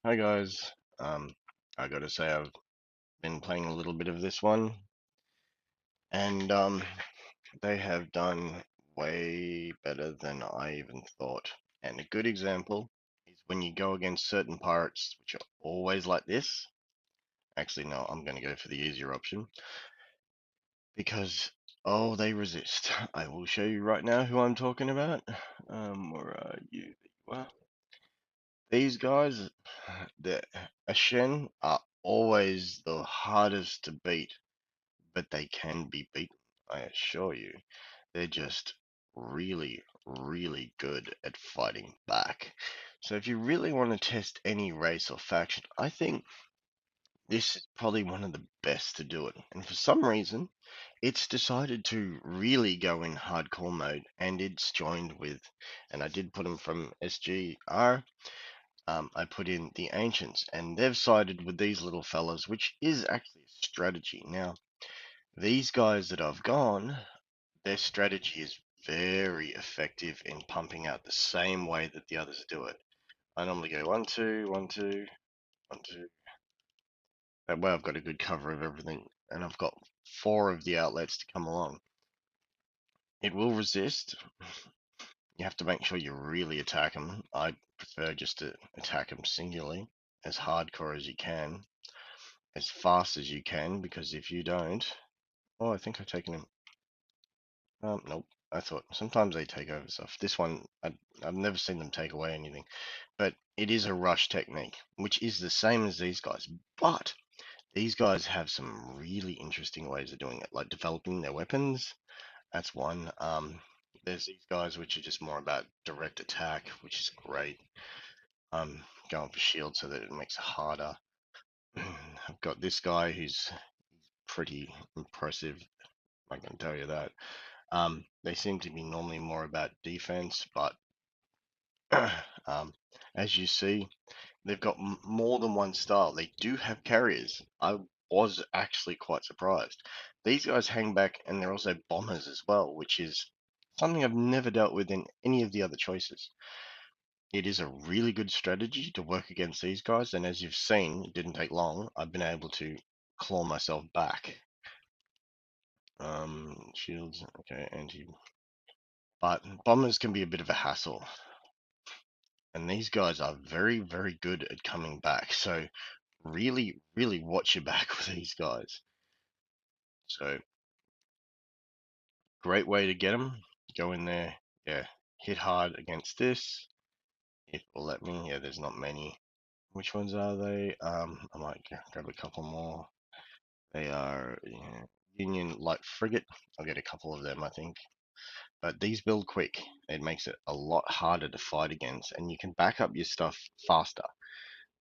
Hi guys. I gotta say I've been playing a little bit of this one, and they have done way better than I even thought. And a good example is when you go against certain pirates, which are always like this. Actually, no, I'm gonna go for the easier option because they resist. I will show you right now who I'm talking about. Where are you? There you are. These guys, the Ashen are always the hardest to beat, but they can be beaten, I assure you. They're just really, really good at fighting back. So if you really want to test any race or faction, I think this is probably one of the best to do it. And for some reason, it's decided to really go in hardcore mode, and it's joined with, and I did put them from SGR. I put in the Ancients, and they've sided with these little fellas, which is actually a strategy. Now, these guys that I've gone, their strategy is very effective in pumping out the same way that the others do it. I normally go 1, 2, 1, 2, 1, 2. That way I've got a good cover of everything, and I've got 4 of the outlets to come along. It will resist. You have to make sure you really attack them. I prefer just to attack them singularly, as hardcore as you can, as fast as you can, because if you don't... Oh, I think I've taken him. Nope. I thought sometimes they take over stuff. This one, I've never seen them take away anything. But it is a rush technique, which is the same as these guys. But these guys have some really interesting ways of doing it, like developing their weapons. That's one. There's these guys which are just more about direct attack, which is great. Going for shield so that it makes it harder. I've got this guy who's pretty impressive, I can tell you that. They seem to be normally more about defense, but um, as you see, they've got more than one style. They do have carriers. I was actually quite surprised. These guys hang back, and they're also bombers as well, which is something I've never dealt with in any of the other choices. It is a really good strategy to work against these guys, and as you've seen, it didn't take long. I've been able to claw myself back. Shields, okay, anti. But bombers can be a bit of a hassle. And these guys are very, very good at coming back. So really, really watch your back with these guys. So great way to get them. Go in there, yeah, hit hard against this. If it will let me, yeah, there's not many. Which ones are they? I might grab a couple more. They are Union Light Frigate. I'll get a couple of them, I think. But these build quick. It makes it a lot harder to fight against, and you can back up your stuff faster.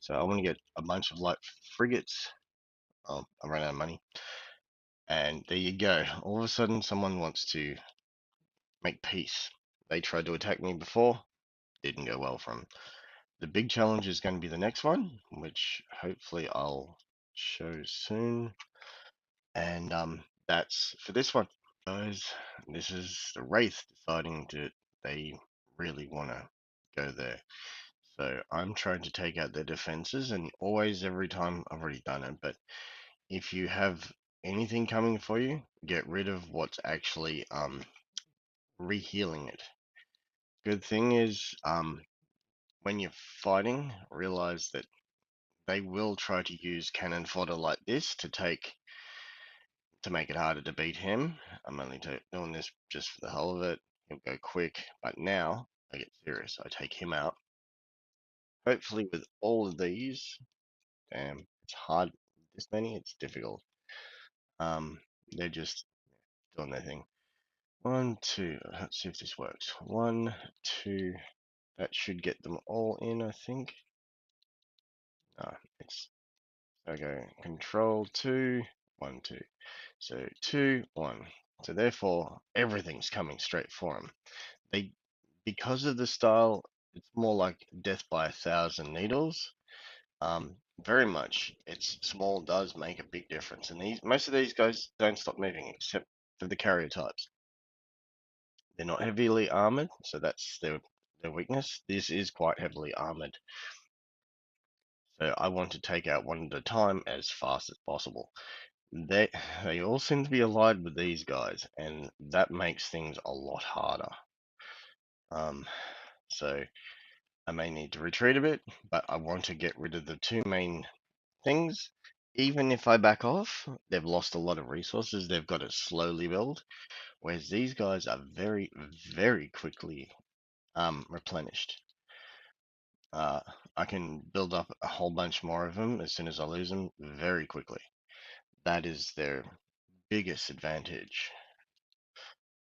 So I want to get a bunch of light frigates. Oh, I ran out of money. And there you go. All of a sudden, someone wants to make peace. They tried to attack me before. Didn't go well for them. The big challenge is going to be the next one, which hopefully I'll show soon. And that's for this one, guys. This is the Wraith deciding to they really want to go there. So I'm trying to take out their defenses, and always every time I've already done it, but if you have anything coming for you, get rid of what's actually rehealing it. Good thing is when you're fighting, realize that they will try to use cannon fodder like this to make it harder to beat him. I'm only doing this just for the hell of it. He'll go quick, but now I get serious. I take him out. Hopefully with all of these, damn, it's hard. This many, it's difficult. They're just doing their thing. 1, 2. Let's see if this works. 1, 2. That should get them all in, I think. No, it's okay. Control 2, 1, 2. So 2, 1. So therefore, everything's coming straight for them. Because of the style, it's more like death by 1,000 needles. Very much. It's small does make a big difference, and most of these guys don't stop moving except for the carrier types. They're not heavily armored, so that's their weakness. This is quite heavily armored. So I want to take out one at a time as fast as possible. They they all seem to be allied with these guys, and that makes things a lot harder. So I may need to retreat a bit, but I want to get rid of the two main things. Even if I back off, they've lost a lot of resources. They've got to slowly build, whereas these guys are very, very quickly replenished. Uh, I can build up a whole bunch more of them as soon as I lose them very quickly. That is their biggest advantage.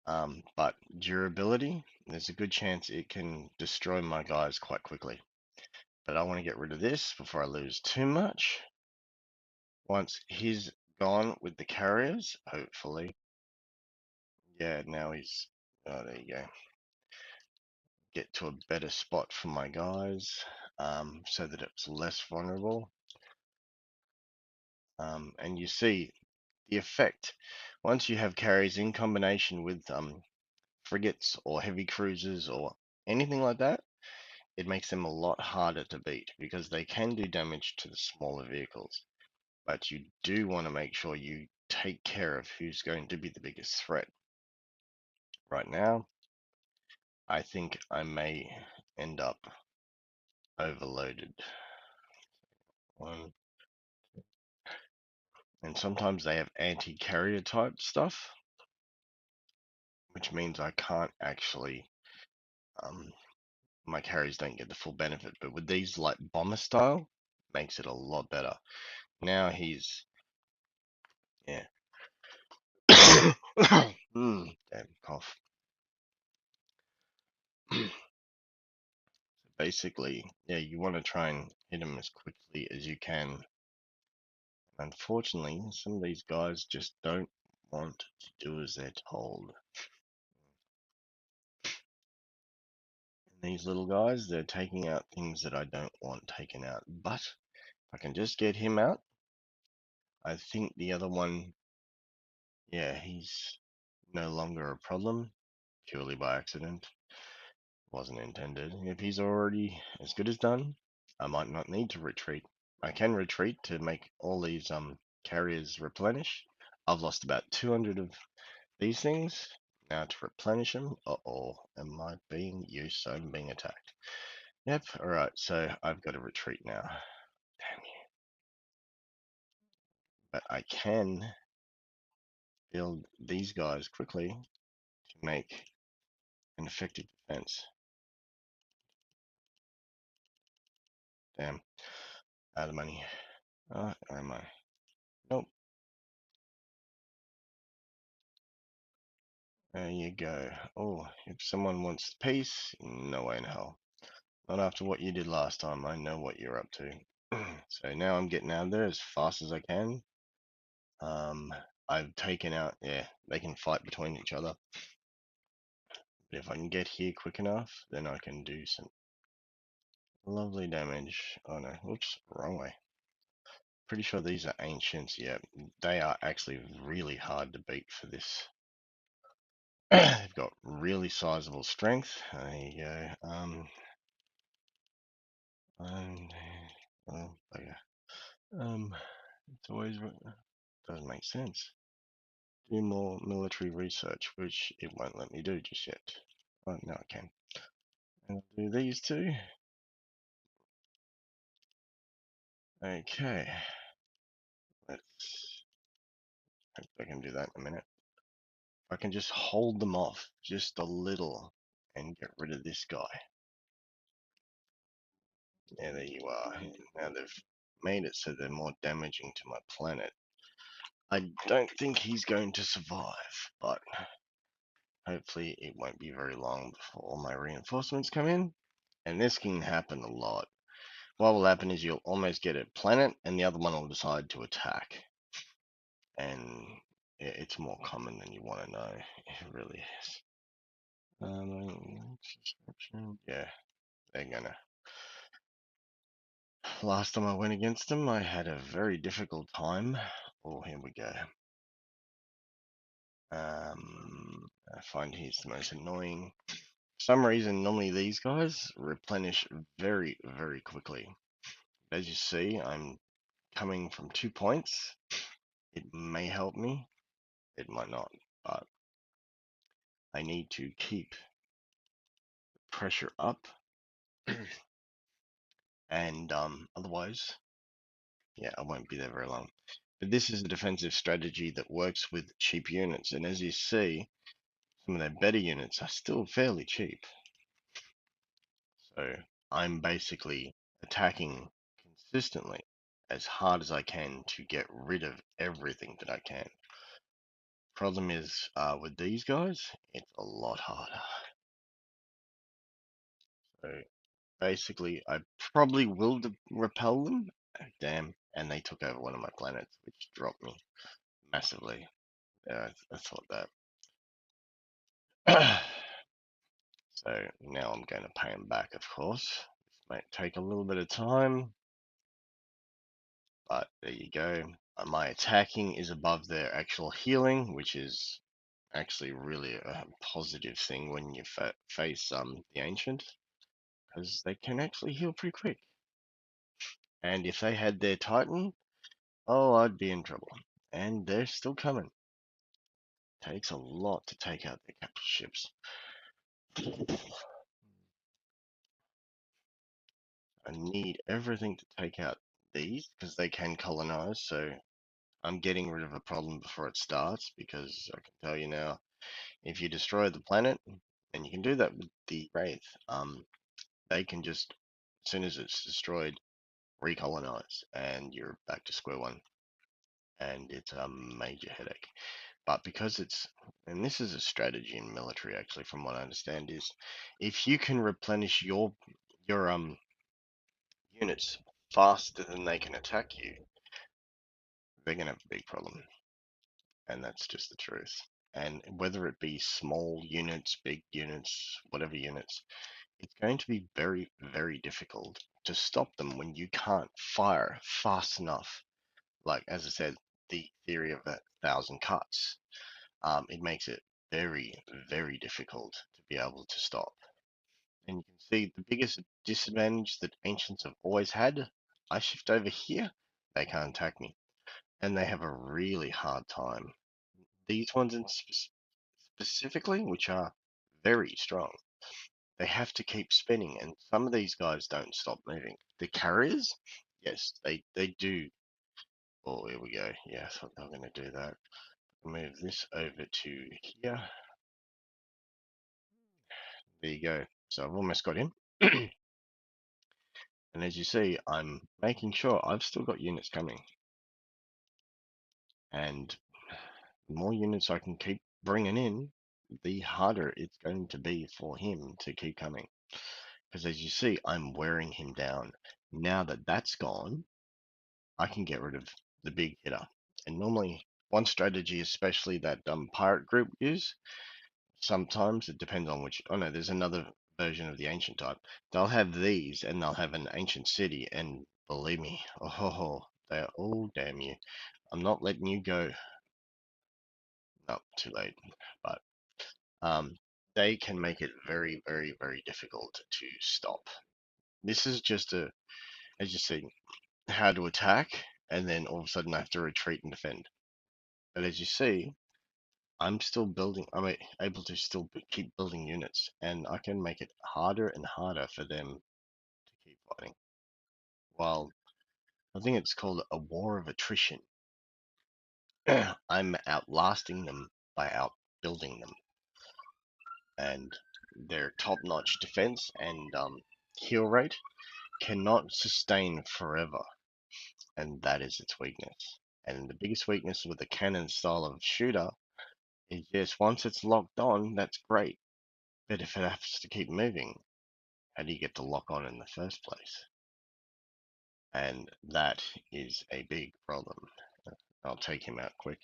But durability, there's a good chance it can destroy my guys quite quickly. But I want to get rid of this before I lose too much. Once he's gone with the carriers, hopefully. Yeah, now he's... Oh, there you go. Get to a better spot for my guys, so that it's less vulnerable. And you see the effect. Once you have carriers in combination with frigates or heavy cruisers or anything like that, it makes them a lot harder to beat because they can do damage to the smaller vehicles. But you do want to make sure you take care of who's going to be the biggest threat. Right now, I think I may end up overloaded. One, and sometimes they have anti-carrier type stuff, which means I can't actually, my carriers don't get the full benefit. But with these like bomber style, makes it a lot better. Now he's, yeah. Damn cough. Basically, yeah, you want to try and hit him as quickly as you can. Unfortunately, some of these guys just don't want to do as they're told. And these little guys, they're taking out things that I don't want taken out. But if I can just get him out, I think the other one, yeah, he's no longer a problem, purely by accident. Wasn't intended. If he's already as good as done, I might not need to retreat. I can retreat to make all these carriers replenish. I've lost about 200 of these things. Now to replenish them. Uh-oh, am I being used? So I'm being attacked. Yep, alright, so I've got to retreat now. Damn you. But I can build these guys quickly to make an effective defense. Damn, out of money. Oh, am I? Nope. There you go. Oh, if someone wants peace, no way in hell. Not after what you did last time. I know what you're up to. So now I'm getting out of there as fast as I can. I've taken out, yeah, they can fight between each other. But if I can get here quick enough, then I can do some lovely damage. Oh no, whoops, wrong way. Pretty sure these are ancients, yeah. They are actually really hard to beat for this. They've got really sizable strength. There you go. And, oh, okay. It's always doesn't make sense. Do more military research, which it won't let me do just yet. Oh, no, I can. And I'll do these two. Okay. Let's. Hope I can do that in a minute. I can just hold them off just a little and get rid of this guy. Yeah, there you are. Now they've made it so they're more damaging to my planet. I don't think he's going to survive, but hopefully it won't be very long before all my reinforcements come in. And this can happen a lot. What will happen is you'll almost get a planet and the other one will decide to attack. And it's more common than you want to know. It really is. Yeah, they're gonna. Last time I went against them, I had a very difficult time. Oh, here we go. I find he's the most annoying. For some reason, normally these guys replenish very, very quickly. As you see, I'm coming from 2 points. It may help me, it might not, but I need to keep pressure up, and otherwise, yeah, I won't be there very long. But this is a defensive strategy that works with cheap units, and as you see, some of their better units are still fairly cheap. So I'm basically attacking consistently as hard as I can to get rid of everything that I can. Problem is, with these guys, it's a lot harder. So basically, I probably will repel them. Damn, and they took over one of my planets, which dropped me massively. Yeah, I thought that. So now I'm going to pay them back, of course. This might take a little bit of time, but there you go. My attacking is above their actual healing, which is actually really a positive thing when you face the Ancient, because they can actually heal pretty quick. And if they had their Titan, oh, I'd be in trouble. And they're still coming. Takes a lot to take out their capital ships. I need everything to take out these because they can colonize. So I'm getting rid of a problem before it starts, because I can tell you now, if you destroy the planet, and you can do that with the Wraith, they can just, as soon as it's destroyed, recolonize, and you're back to square one, and it's a major headache. But because it's, and this is a strategy in military actually, from what I understand, is if you can replenish your units faster than they can attack you, they're gonna have a big problem, and that's just the truth. And whether it be small units, big units, whatever units, it's going to be very, very difficult to stop them when you can't fire fast enough. Like, as I said, the theory of 1,000 cuts, it makes it very, very difficult to be able to stop. And you can see the biggest disadvantage that ancients have always had. I shift over here, they can't attack me, and they have a really hard time. These ones in specifically, which are very strong, they have to keep spinning, and some of these guys don't stop moving. The carriers, yes, they do. Oh, here we go. Yeah, I thought they were going to do that. Move this over to here. There you go. So I've almost got him. And as you see, I'm making sure I've still got units coming. And the more units I can keep bringing in, the harder it's going to be for him to keep coming. Because as you see, I'm wearing him down. Now that that's gone, I can get rid of the big hitter. And normally, one strategy, especially that pirate group use, sometimes it depends on which. Oh no, there's another version of the ancient type. They'll have these, and they'll have an ancient city, and believe me, oh, they're all damn you. I'm not letting you go. No, too late. But um, they can make it very, very, very difficult to stop. This is just a, as you see, how to attack, and then all of a sudden I have to retreat and defend. But as you see, I'm still building, I'm able to still keep building units, and I can make it harder and harder for them to keep fighting. While I think it's called a war of attrition, I'm outlasting them by outbuilding them, and their top-notch defense and heal rate cannot sustain forever, and that is its weakness. And the biggest weakness with a cannon style of shooter is, yes, once it's locked on, that's great. But if it has to keep moving, how do you get to lock on in the first place? And that is a big problem. I'll take him out quick.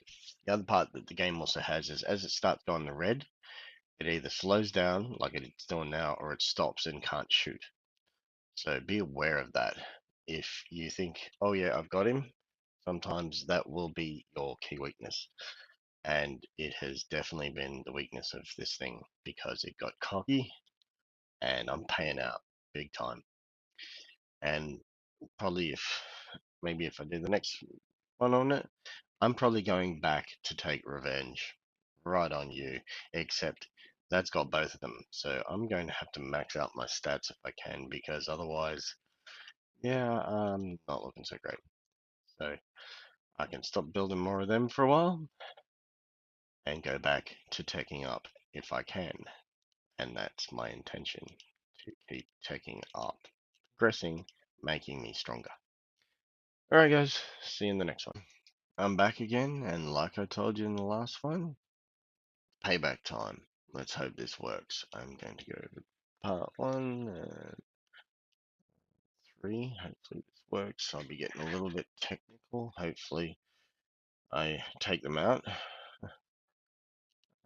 The other part that the game also has is, as it starts going to red, it either slows down like it's doing now, or it stops and can't shoot. So be aware of that. If you think, oh yeah, I've got him, sometimes that will be your key weakness. And it has definitely been the weakness of this thing, because it got cocky, and I'm paying out big time. And probably maybe if I do the next one on it, I'm probably going back to take revenge right on you, except that's got both of them. So I'm going to have to max out my stats if I can, because otherwise, yeah, I'm not looking so great. So I can stop building more of them for a while and go back to taking up if I can. And that's my intention, to keep taking up, progressing, making me stronger. Alright guys, see you in the next one. I'm back again, and like I told you in the last one, payback time. Let's hope this works. I'm going to go over part 1 and 3. Hopefully this works. I'll be getting a little bit technical. Hopefully I take them out. Yeah,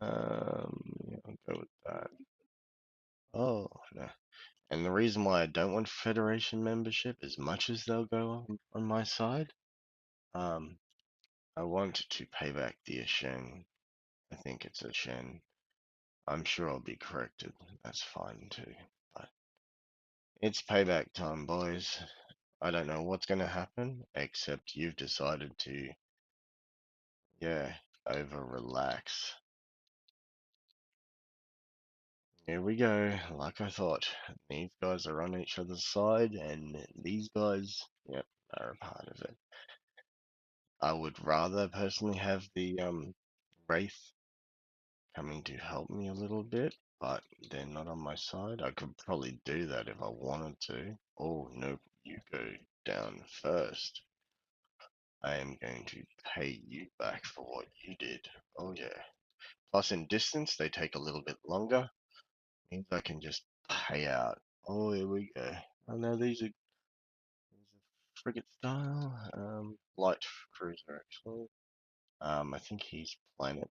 I'll go with that. Oh, no. And the reason why I don't want Federation membership, as much as they'll go on my side, I want to pay back the Ashen. I think it's Ashen. I'm sure I'll be corrected. That's fine too. But it's payback time, boys. I don't know what's going to happen, except you've decided to, yeah, over relax. Here we go. Like I thought, these guys are on each other's side, and these guys, yep, are a part of it. I would rather personally have the Wraith coming to help me a little bit, but they're not on my side. I could probably do that if I wanted to. Oh, nope, you go down first. I am going to pay you back for what you did. Oh, yeah. Plus, in distance, they take a little bit longer. Means I can just pay out. Oh, here we go. Oh, no, these are frigate style. Light cruiser, actually. I think he's planet.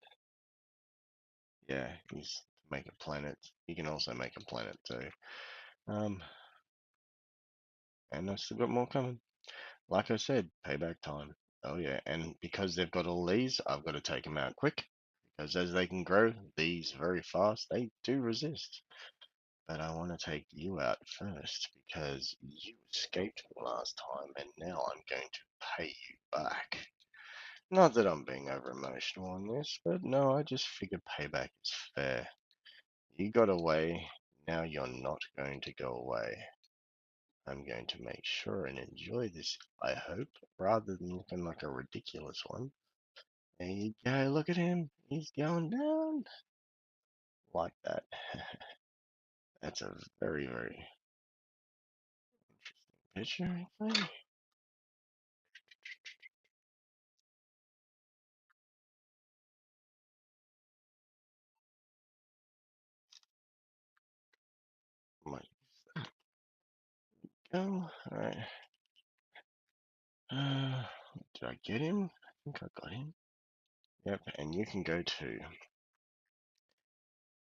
Yeah, he's make a planet. You can also make a planet too. Um, and I've still got more coming. Like I said, payback time. Oh yeah, and because they've got all these, I've got to take them out quick. Because as they can grow these very fast, they do resist. But I want to take you out first because you escaped last time, and now I'm going to pay you back. Not that I'm being over emotional on this, but no, I just figure payback is fair. You got away, now you're not going to go away. I'm going to make sure and enjoy this, I hope, rather than looking like a ridiculous one. There you go, look at him. He's going down. Like that. That's a very, very interesting picture, I think. Might go. Alright. Did I get him? I think I got him. Yep, and you can go too.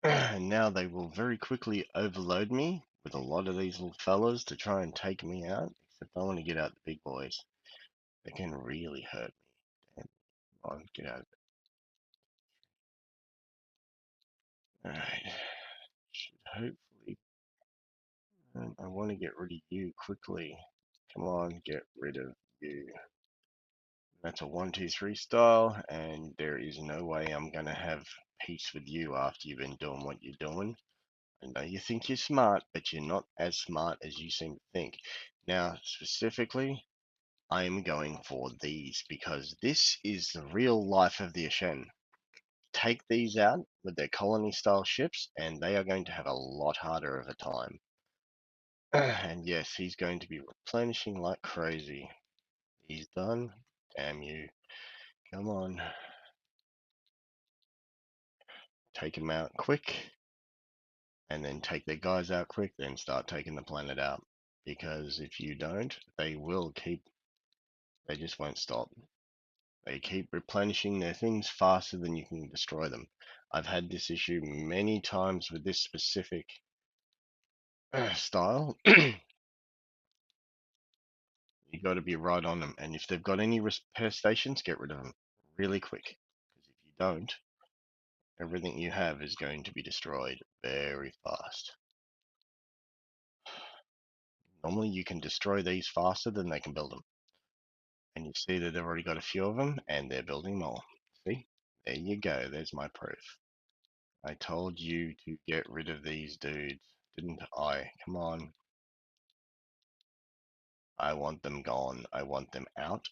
And now they will very quickly overload me with a lot of these little fellas to try and take me out. Except I want to get out the big boys. They can really hurt me. Damn. Come on, get out of it. Alright. Should hopefully. I want to get rid of you quickly. Come on, get rid of you. That's a 1-2-3 style, and there is no way I'm going to have peace with you after you've been doing what you're doing. I know you think you're smart, but you're not as smart as you seem to think. Now, specifically, I am going for these because this is the real life of the Ashen. Take these out with their colony style ships, and they are going to have a lot harder of a time. And yes, he's going to be replenishing like crazy. He's done. Damn you. Come on. Take him out quick, and then take their guys out quick, then start taking the planet out. Because if you don't, they will keep, they just won't stop. They keep replenishing their things faster than you can destroy them. I've had this issue many times with this specific style. You got to be right on them, and if they've got any repair stations, get rid of them really quick. Because if you don't, everything you have is going to be destroyed very fast. Normally you can destroy these faster than they can build them. And you see that they've already got a few of them and they're building more. See? There you go. There's my proof. I told you to get rid of these dudes, didn't I? Come on. I want them gone. I want them out.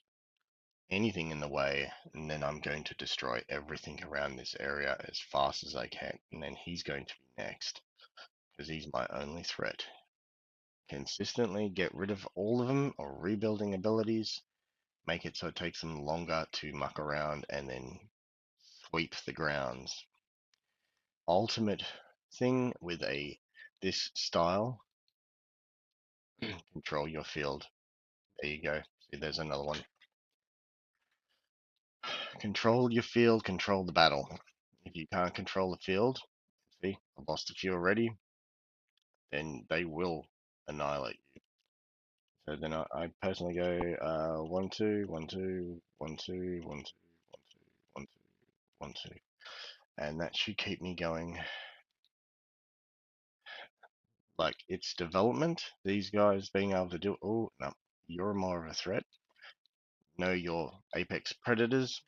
Anything in the way, and then I'm going to destroy everything around this area as fast as I can. And then he's going to be next, because he's my only threat. Consistently get rid of all of them or rebuilding abilities. Make it so it takes them longer to muck around and then sweep the grounds. Ultimate thing with this style, control your field. There you go. See, there's another one. Control your field, control the battle. If you can't control the field, see, I've lost a few already, then they will annihilate you. So then I personally go 1 2 1 2 1 2 1 2 1 2 1 2 1 2, and that should keep me going. Like it's development. These guys being able to do. Oh no, you're more of a threat. Know your apex predators.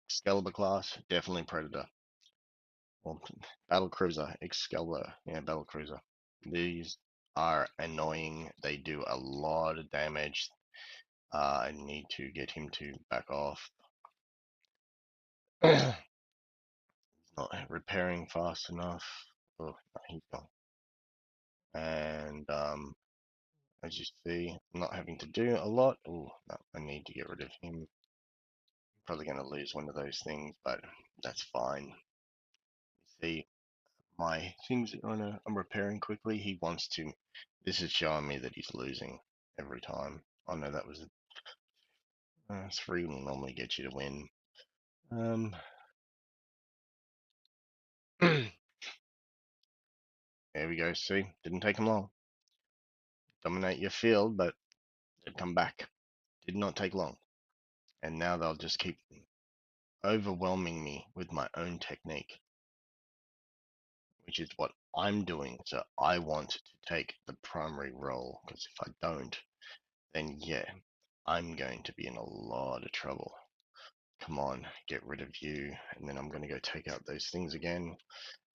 Excalibur class, definitely predator. Well, battle cruiser, Excalibur, yeah, battle cruiser. These are annoying. They do a lot of damage. I need to get him to back off. He's not repairing fast enough. Oh, no, he's gone. And as you see, I'm not having to do a lot. Oh, no, I need to get rid of him. Probably going to lose one of those things, but that's fine. You see, my things I'm repairing quickly. He wants to. This is showing me that he's losing every time. Oh no, that was 3 will normally get you to win. There we go. See, didn't take him long. Dominate your field, but they'd come back. Did not take long. And now they'll just keep overwhelming me with my own technique, which is what I'm doing. So I want to take the primary role, because if I don't, then yeah, I'm going to be in a lot of trouble. Come on, get rid of you, and then I'm going to go take out those things again,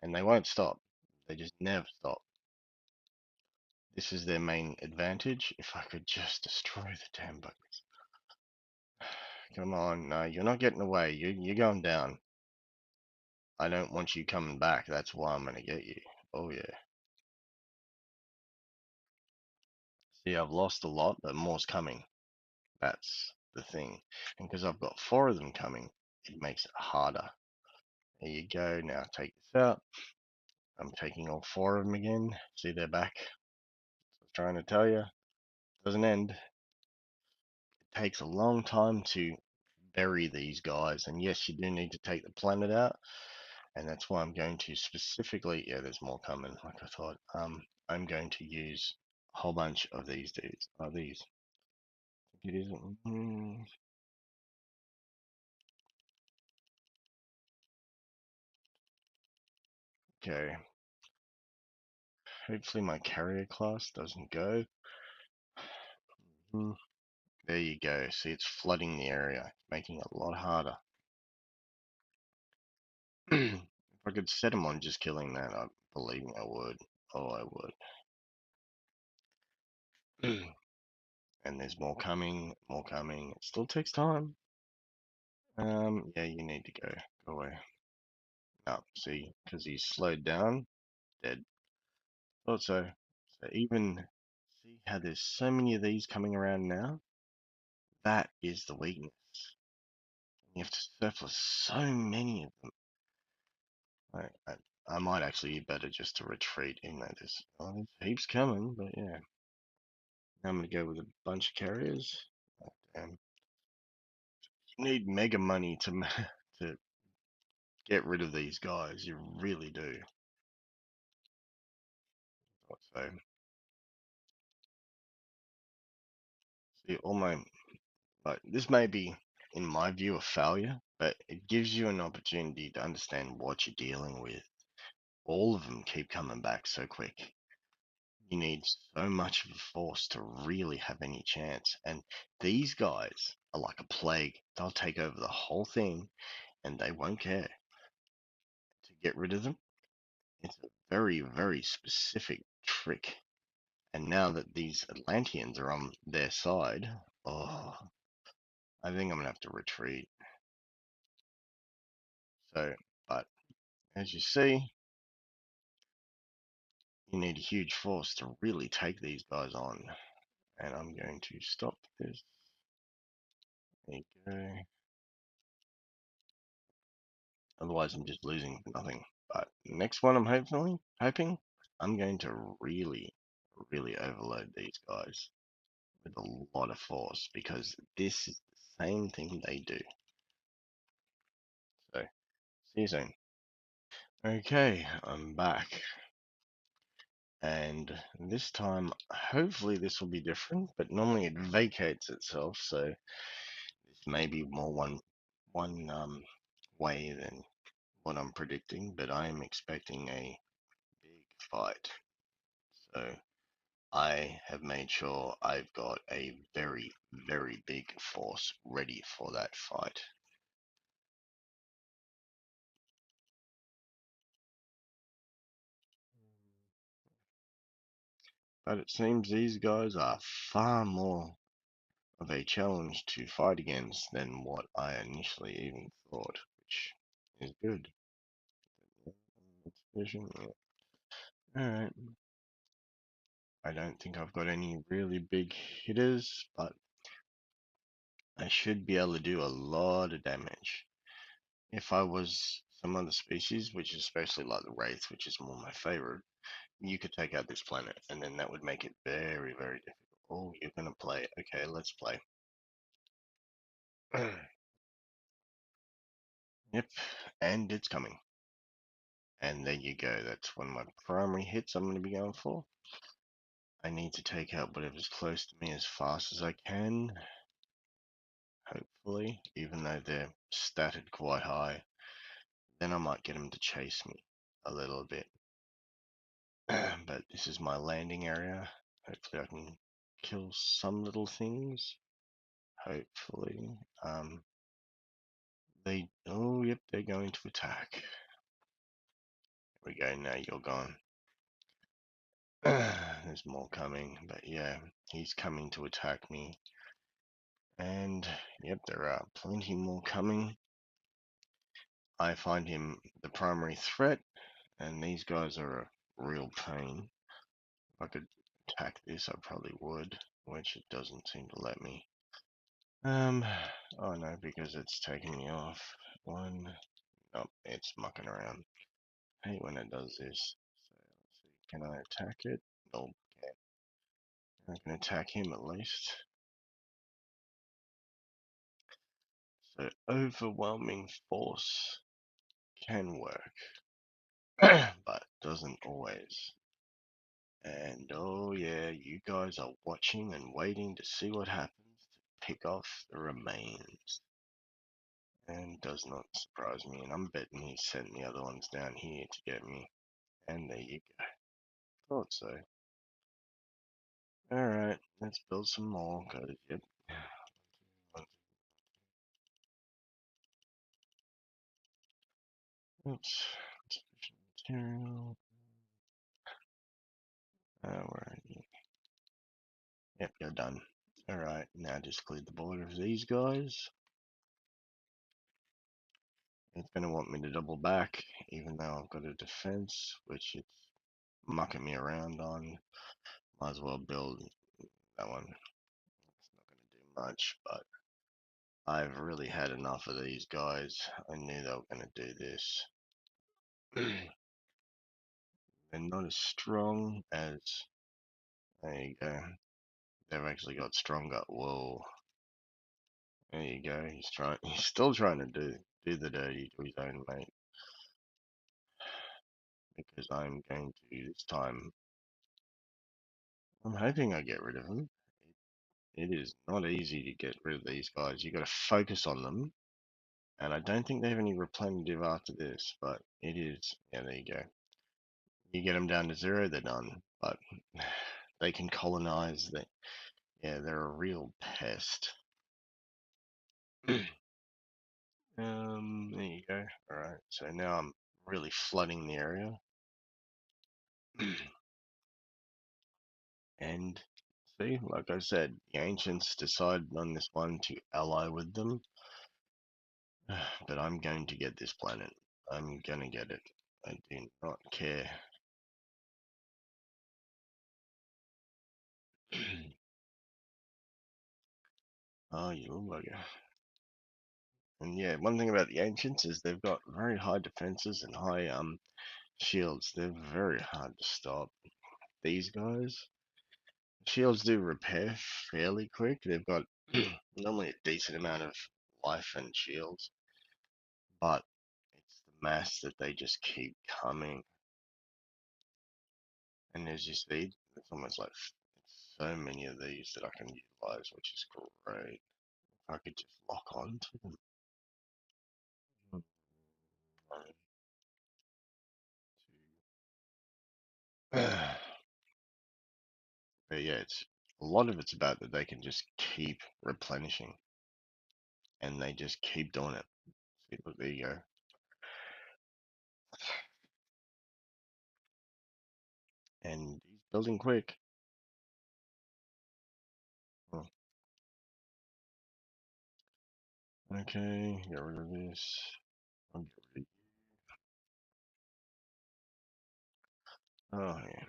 and they won't stop. They just never stop. This is their main advantage. If I could just destroy the damn buggers. Come on, no, you're not getting away. You're going down. I don't want you coming back. That's why I'm going to get you. Oh, yeah. See, I've lost a lot, but more's coming. That's the thing. And because I've got 4 of them coming, it makes it harder. There you go. Now take this out. I'm taking all 4 of them again. See, they're back. I'm trying to tell you. Doesn't end. It takes a long time to bury these guys. And yes, you do need to take the planet out. And that's why I'm going to specifically, yeah, there's more coming, like I thought. I'm going to use a whole bunch of these dudes. Are these? It isn't. Okay. Hopefully my carrier class doesn't go. There you go. See, it's flooding the area, making it a lot harder. If I could set him on just killing that, I believe me, I would. Oh, I would. And there's more coming, more coming. It still takes time. Yeah, you need to go. Go away. No, see, because he's slowed down, dead. Thought so. So even see how there's so many of these coming around now? That is the weakness. You have to surplus so many of them. I might actually be better just to retreat in that there's heaps coming, but yeah. Now I'm gonna go with a bunch of carriers. Oh, damn. You need mega money to to get rid of these guys. You really do. So see all my like this may be in my view a failure, but it gives you an opportunity to understand what you're dealing with. All of them keep coming back so quick. You need so much of a force to really have any chance. And these guys are like a plague. They'll take over the whole thing and they won't care. To get rid of them, it's a very, very specific trick. And now that these Atlanteans are on their side, oh, I think I'm gonna have to retreat. So, but as you see, you need a huge force to really take these guys on. And I'm going to stop this. There you go. Otherwise, I'm just losing for nothing. But next one, I'm hoping I'm going to really, really overload these guys with a lot of force because this is the same thing they do. So, see you soon. Okay, I'm back. And this time, hopefully this will be different, but normally it vacates itself, so this may be more one way than what I'm predicting, but I am expecting a big fight. So I have made sure I've got a very, very big force ready for that fight. But it seems these guys are far more of a challenge to fight against than what I initially even thought, which is good. Alright. I don't think I've got any really big hitters, but I should be able to do a lot of damage. If I was some other species, which is especially like the Wraiths, which is more my favorite, you could take out this planet, and then that would make it very, very difficult. Oh, you're gonna play. Okay, let's play. Yep, and it's coming. And there you go. That's one of my primary hits I'm going to be going for. I need to take out whatever's close to me as fast as I can. Hopefully, even though they're statted quite high. Then I might get them to chase me a little bit. But this is my landing area. Hopefully I can kill some little things. Hopefully. Oh, yep, they're going to attack. Here we go, now you're gone. There's more coming, but yeah, he's coming to attack me. And, yep, there are plenty more coming. I find him the primary threat, and these guys are a real pain. If I could attack this, I probably would, which it doesn't seem to let me. Oh no, because it's taking me off. One, nope, it's mucking around. I hate when it does this. So let's see, can I attack it? Nope, can't. I can attack him at least. So overwhelming force can work, but doesn't always. And oh yeah, you guys are watching and waiting to see what happens to pick off the remains. And does not surprise me, and I'm betting he sent the other ones down here to get me. And there you go. Thought so. Alright, let's build some more, cause yep. Oops. Insufficient material. Where are you? Yep, you're done. Alright, now just clear the border of these guys. It's gonna want me to double back, even though I've got a defense, which it's mucking me around on. Might as well build that one. It's not gonna do much, but I've really had enough of these guys. I knew they were gonna do this. They're not as strong as. There you go. They've actually got stronger. Whoa. There you go. He's trying. He's still trying to do the dirty to his own mate. Because I'm going to this time. I'm hoping I get rid of him. It is not easy to get rid of these guys. You got to focus on them. And I don't think they have any replenitive after this, but it is. Yeah, there you go. You get them down to 0, they're done. but they can colonize. Yeah, they're a real pest. There you go. All right, so now I'm really flooding the area, and see, like I said, the ancients decided on this one to ally with them, but I'm going to get this planet. I'm gonna get it. I do not care. Oh, you bugger. And yeah, one thing about the ancients is they've got very high defenses and high shields. They're very hard to stop. These guys, shields do repair fairly quick. They've got normally a decent amount of life and shields, but it's the mass that they just keep coming. And as you see, it's almost like so many of these that I can utilize, which is great. If I could just lock on to them. But yeah, it's a lot of it's about that they can just keep replenishing, and they just keep doing it. See, look, there you go. And he's building quick. Oh, okay, get rid of this. I'll get rid of. Oh yeah.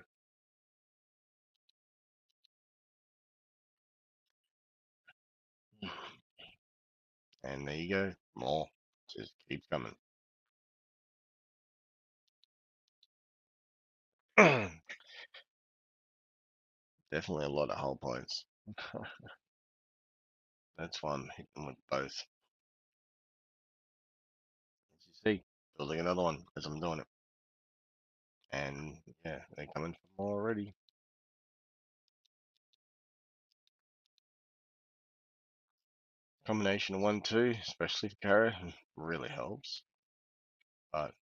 And there you go. More. Just keep coming. Definitely a lot of hull points. That's why I'm hitting with both. As you see, building another one as I'm doing it. And yeah, they're coming for more already. Combination of 1, 2, especially for Kara, really helps. But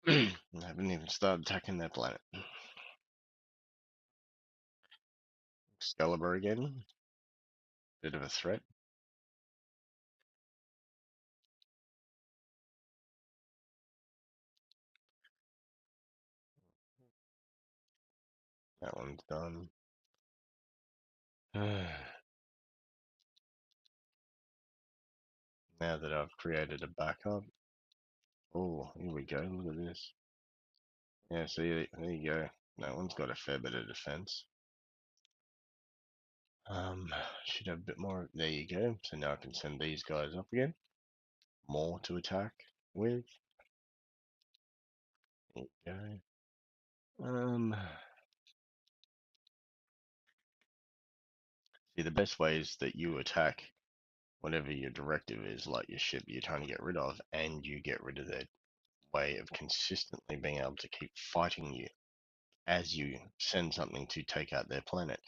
I haven't even started attacking their planet. Excalibur again. Bit of a threat. That one's done. Now that I've created a backup. Oh, here we go. Look at this. Yeah, see, there you go. That one's got a fair bit of defense. Should have a bit more. There you go. So now I can send these guys up again. More to attack with. There you go. See, the best way is that you attack whatever your directive is, like your ship you're trying to get rid of, and you get rid of their way of consistently being able to keep fighting you as you send something to take out their planet.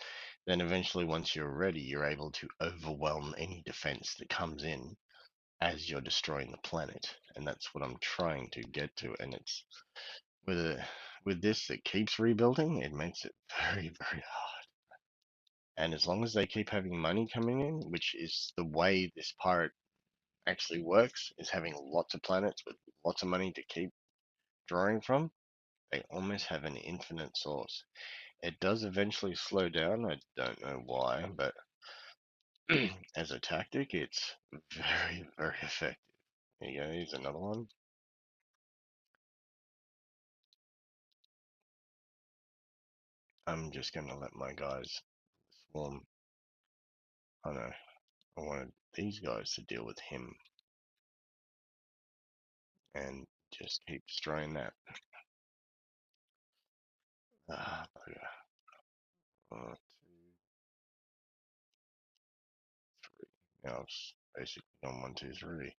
Then eventually, once you're ready, you're able to overwhelm any defense that comes in as you're destroying the planet. And that's what I'm trying to get to. And it's with this that keeps rebuilding, it makes it very, very hard. And as long as they keep having money coming in, which is the way this pirate actually works, is having lots of planets with lots of money to keep drawing from, they almost have an infinite source. It does eventually slow down. I don't know why, but as a tactic, it's very, very effective. There you go. Here's another one. I'm just gonna let my guys swarm. I know. I wanted these guys to deal with him and just keep destroying that. Okay. 1, 2, 3. Now it's basically on 1, 2, 3.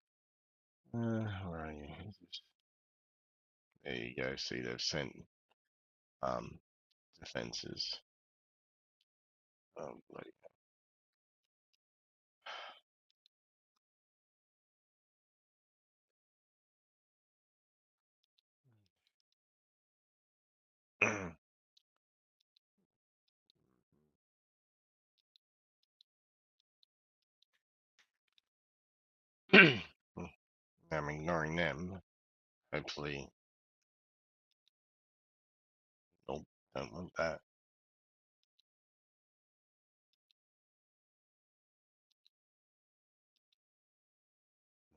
Where are you? There you go. See, they've sent um defenses. Oh, bloody. I'm ignoring them. Hopefully, nope, don't want that.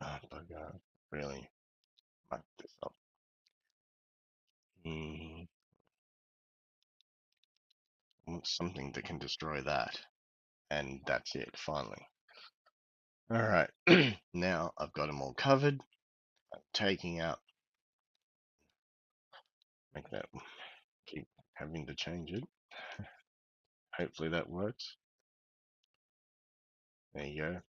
Oh, bugger. Really muck this up. Hmm. Want something that can destroy that. And that's it, finally. Alright, now I've got them all covered. I'm taking out, make that, keep having to change it. Hopefully that works. There you go.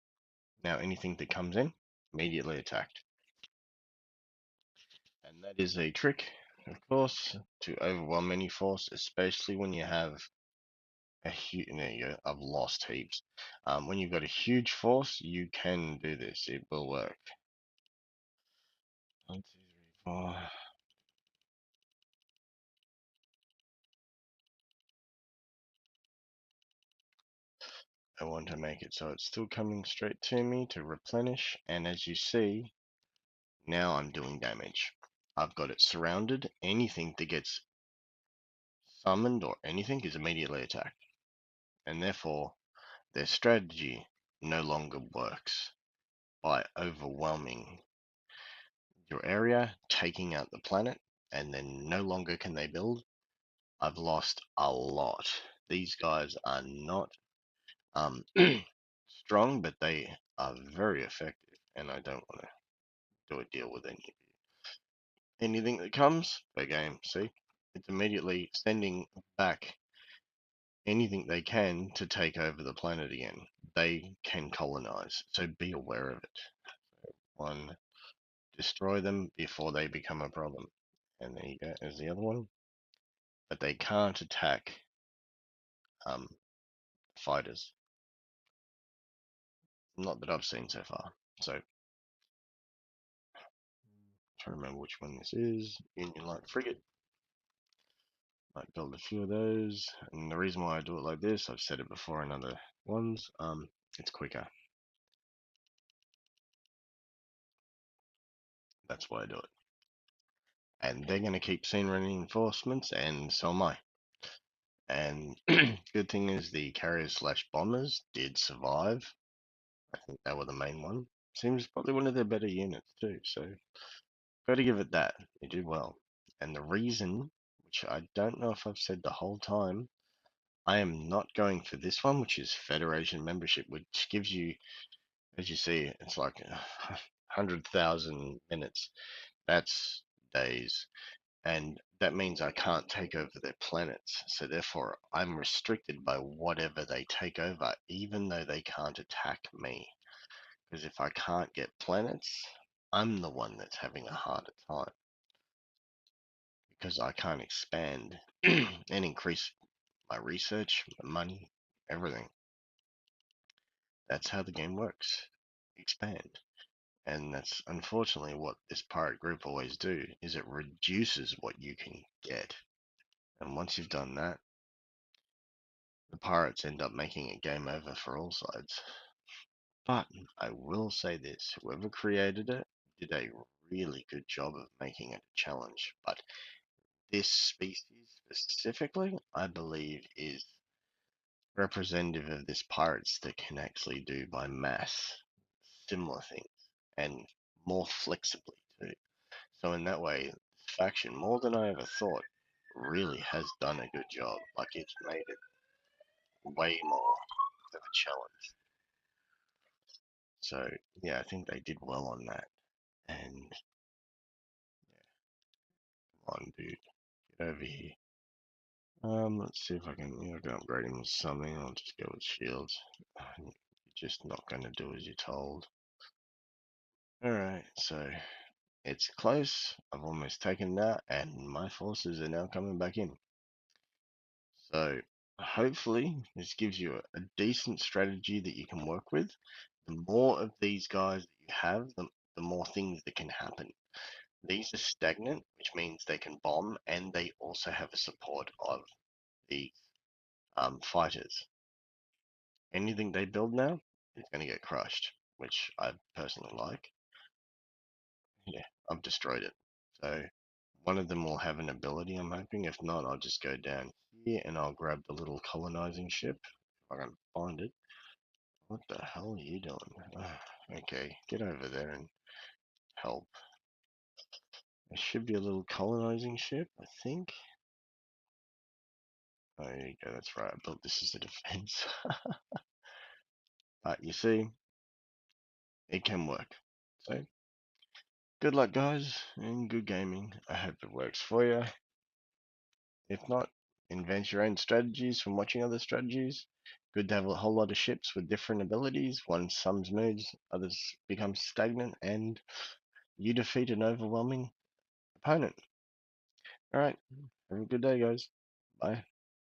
Now anything that comes in, immediately attacked. And that is a trick, of course, to overwhelm any force, especially when you have a huge, there you go, I've lost heaps. When you've got a huge force, you can do this, it will work. 1, 2, 3, 4. I want to make it so it's still coming straight to me to replenish, and as you see, now I'm doing damage. I've got it surrounded. Anything that gets summoned or anything is immediately attacked, and therefore their strategy no longer works by overwhelming your area, taking out the planet, and then no longer can they build. I've lost a lot. These guys are not strong, but they are very effective, and I don't want to do a deal with any of you. Anything that comes, per game, see? It's immediately sending back anything they can to take over the planet again. They can colonize, so be aware of it. One, destroy them before they become a problem. And there you go, there's the other one. But they can't attack um, fighters. Not that I've seen so far. So, trying to remember which one this is. Union Light Frigate. Might build a few of those. And the reason why I do it like this, I've said it before in other ones, it's quicker. That's why I do it. And they're going to keep seeing reinforcements, and so am I. And good thing is the carriers slash bombers did survive. I think they were the main one. Seems probably one of their better units too. So got to give it that. They did well. And the reason, which I don't know if I've said the whole time, I am not going for this one, which is Federation membership, which gives you, as you see, it's like 100,000 minutes. That's days. And that means I can't take over their planets. So therefore, I'm restricted by whatever they take over, even though they can't attack me. Because if I can't get planets, I'm the one that's having a harder time. Because I can't expand and increase my research, my money, everything. That's how the game works. Expand. And that's unfortunately what this pirate group always do, is it reduces what you can get. And once you've done that, the pirates end up making it game over for all sides. But I will say this, whoever created it did a really good job of making it a challenge. But this species specifically, I believe, is representative of this pirates that can actually do by mass similar things and more flexibly too. So in that way, this faction, more than I ever thought, really has done a good job. Like it's made it way more of a challenge. So yeah, I think they did well on that. And yeah, come on, dude, get over here. Let's see if I can, I can upgrade him with something. I'll just go with shields. You're just not going to do as you're told. Alright, so it's close. I've almost taken that, and my forces are now coming back in. So hopefully this gives you a decent strategy that you can work with. The more of these guys that you have, the more things that can happen. These are stagnant, which means they can bomb, and they also have a support of the fighters. Anything they build now is going to get crushed, which I personally like. Yeah, I've destroyed it. So one of them will have an ability, I'm hoping. If not, I'll just go down here and I'll grab the little colonizing ship. If I can find it. What the hell are you doing? Okay, get over there and help. There should be a little colonizing ship, I think. Oh, there you go, that's right. I built this as a defense. But you see, it can work. So, good luck, guys, and good gaming. I hope it works for you. If not, invent your own strategies from watching other strategies. Good to have a whole lot of ships with different abilities. One sums moods, others become stagnant, and you defeat an overwhelming opponent. Alright, have a good day, guys. Bye.